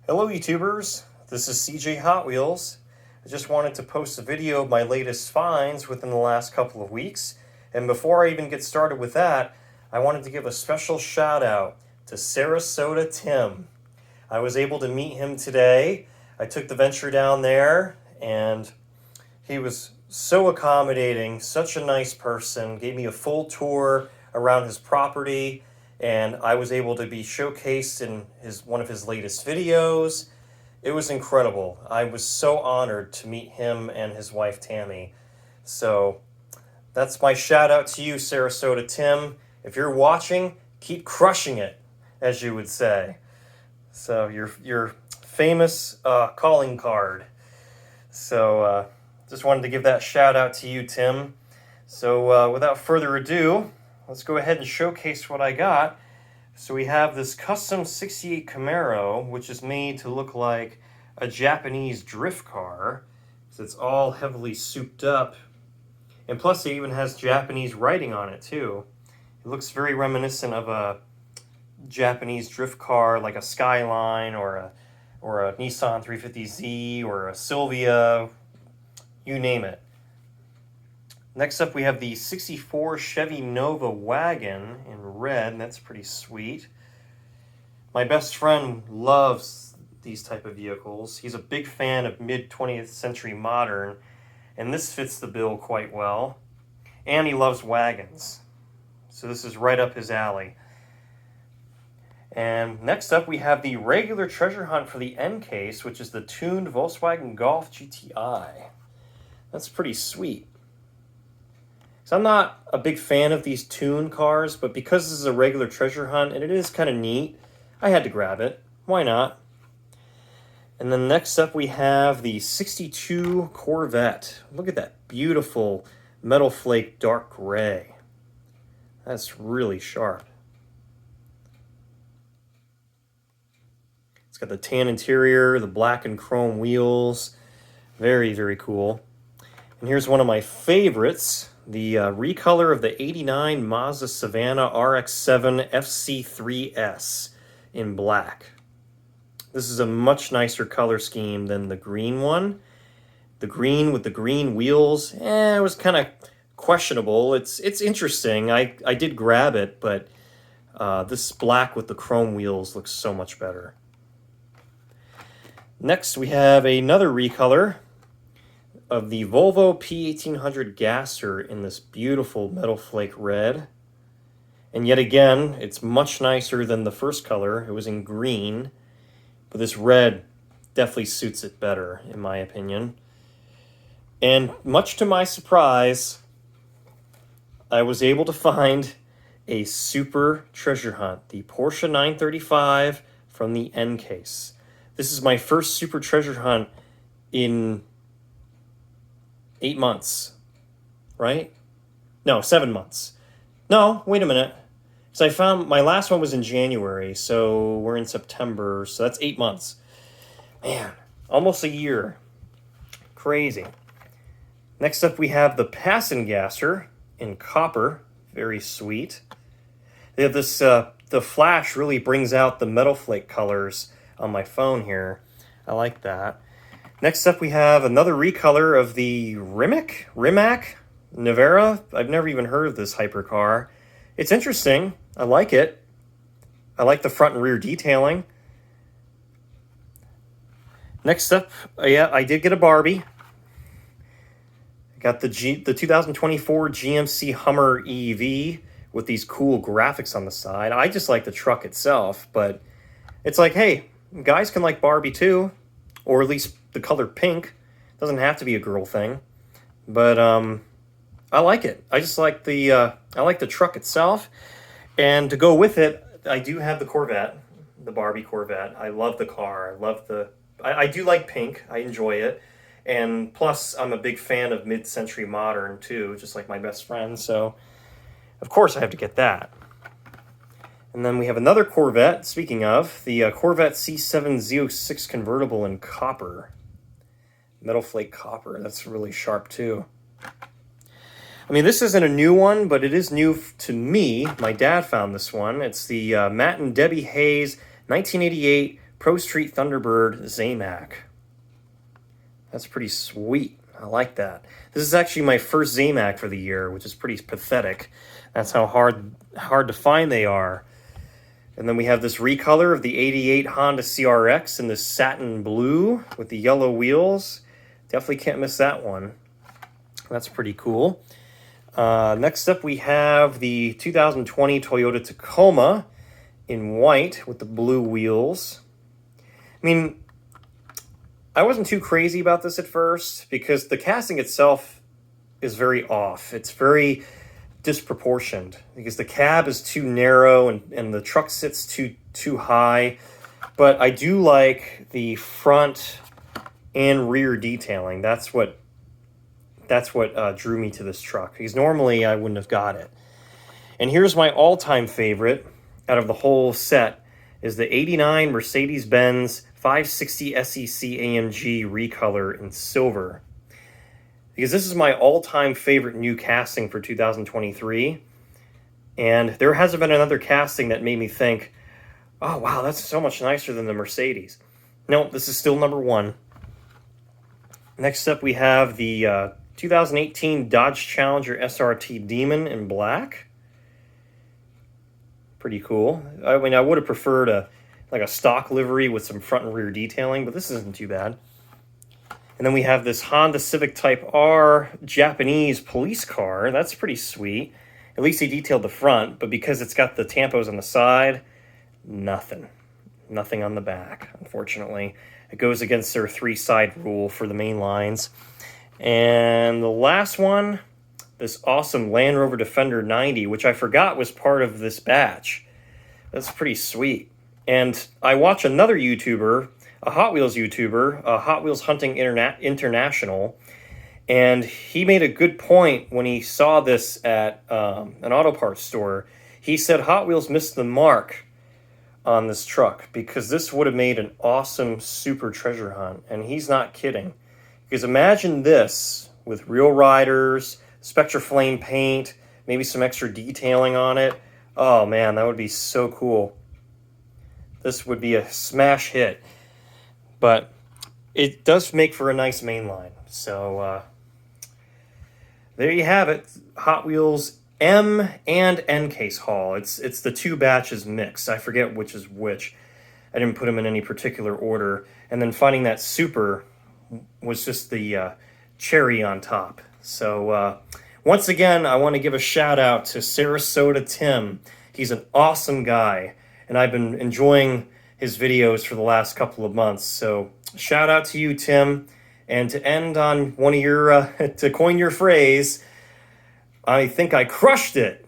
Hello YouTubers, this is CJ Hot Wheels. I just wanted to post a video of my latest finds within the last couple of weeks. And before I even get started with that, I wanted to give a special shout out to Sarasota Tim. I was able to meet him today. I took the venture down there and he was so accommodating, such a nice person, gave me a full tour around his property, and I was able to be showcased in one of his latest videos. It was incredible. I was so honored to meet him and his wife Tammy. So that's my shout out to you, Sarasota Tim. If you're watching, keep crushing it, as you would say. So your famous calling card. So just wanted to give that shout out to you, Tim. So without further ado, let's go ahead and showcase what I got. So we have this custom 68 Camaro, which is made to look like a Japanese drift car. So it's all heavily souped up. And plus it even has Japanese writing on it too. It looks very reminiscent of a Japanese drift car, like a Skyline or a Nissan 350Z or a Silvia, you name it. Next up we have the 64 Chevy Nova wagon in red, and that's pretty sweet. My best friend loves these type of vehicles. He's a big fan of mid-20th century modern, and this fits the bill quite well. And he loves wagons, so this is right up his alley. And next up we have the regular treasure hunt for the end case, which is the tuned Volkswagen Golf GTI. That's pretty sweet. So I'm not a big fan of these tuned cars, but because this is a regular treasure hunt and it is kind of neat, I had to grab it. Why not? And then next up we have the 62 Corvette. Look at that beautiful metal flake dark gray. That's really sharp. It's got the tan interior, the black and chrome wheels. Very, very cool. And here's one of my favorites, the recolor of the 89 Mazda Savannah RX-7 FC3S in black. This is a much nicer color scheme than the green one. The green with the green wheels, it was kind of questionable. It's interesting. I did grab it, but this black with the chrome wheels looks so much better. Next, we have another recolor of the Volvo P1800 Gasser in this beautiful metal flake red. And yet again, it's much nicer than the first color. It was in green, but this red definitely suits it better, in my opinion. And much to my surprise, I was able to find a super treasure hunt, the Porsche 935 from the end case. This is my first super treasure hunt in 8 months, right? No, 7 months. No, wait a minute. Because I found my last one was in January, so we're in September, so that's 8 months. Man, almost a year. Crazy. Next up we have the Passengasser in copper. Very sweet. They have this, the flash really brings out the metal flake colors on my phone here. I like that. Next up, we have another recolor of the Rimac Navara. I've never even heard of this hypercar. It's interesting. I like it. I like the front and rear detailing. Next up, yeah, I did get a Barbie. I got the 2024 GMC Hummer EV with these cool graphics on the side. I just like the truck itself, but it's like, hey, guys can like Barbie too, or at least the color pink. Doesn't have to be a girl thing, but I like it. I just like the truck itself, and to go with it, I do have the Corvette, the Barbie Corvette. I love the car. I do like pink. I enjoy it, and plus I'm a big fan of mid-century modern too, just like my best friend. So of course I have to get that. And then we have another Corvette, speaking of, the Corvette C7 Z06 convertible in copper. Metal flake copper, that's really sharp too. I mean, this isn't a new one, but it is new to me. My dad found this one. It's the Matt and Debbie Hayes 1988 Pro Street Thunderbird Zamac. That's pretty sweet. I like that. This is actually my first Zamac for the year, which is pretty pathetic. That's how hard to find they are. And then we have this recolor of the 88 Honda CRX in this satin blue with the yellow wheels. Definitely can't miss that one. That's pretty cool. Next up, we have the 2020 Toyota Tacoma in white with the blue wheels. I mean, I wasn't too crazy about this at first because the casting itself is very off. It's very disproportioned because the cab is too narrow and the truck sits too high. But I do like the front and rear detailing. That's what drew me to this truck, because normally I wouldn't have got it. And here's my all-time favorite out of the whole set is the 89 Mercedes-Benz 560 SEC AMG recolor in silver. Because this is my all-time favorite new casting for 2023. And there hasn't been another casting that made me think, oh, wow, that's so much nicer than the Mercedes. No, this is still number one. Next up, we have the 2018 Dodge Challenger SRT Demon in black. Pretty cool. I mean, I would have preferred a stock livery with some front and rear detailing, but this isn't too bad. And then we have this Honda Civic Type R Japanese police car. That's pretty sweet. At least they detailed the front, but because it's got the tampos on the side, nothing. Nothing on the back, unfortunately. It goes against their 3-side rule for the main lines. And the last one, this awesome Land Rover Defender 90, which I forgot was part of this batch. That's pretty sweet. And I watch another YouTuber, a Hot Wheels YouTuber, Hot Wheels Hunting International, and he made a good point when he saw this at an auto parts store. He said Hot Wheels missed the mark on this truck because this would have made an awesome super treasure hunt, and he's not kidding. Because imagine this with real riders, Spectra Flame paint, maybe some extra detailing on it. Oh man, that would be so cool. This would be a smash hit. But it does make for a nice mainline. So there you have it. Hot Wheels M and N case haul. It's the two batches mixed. I forget which is which. I didn't put them in any particular order. And then finding that super was just the cherry on top. So once again, I want to give a shout out to Sarasota Tim. He's an awesome guy, and I've been enjoying his videos for the last couple of months. So shout out to you, Tim. And to end on one of your, to coin your phrase, I think I crushed it.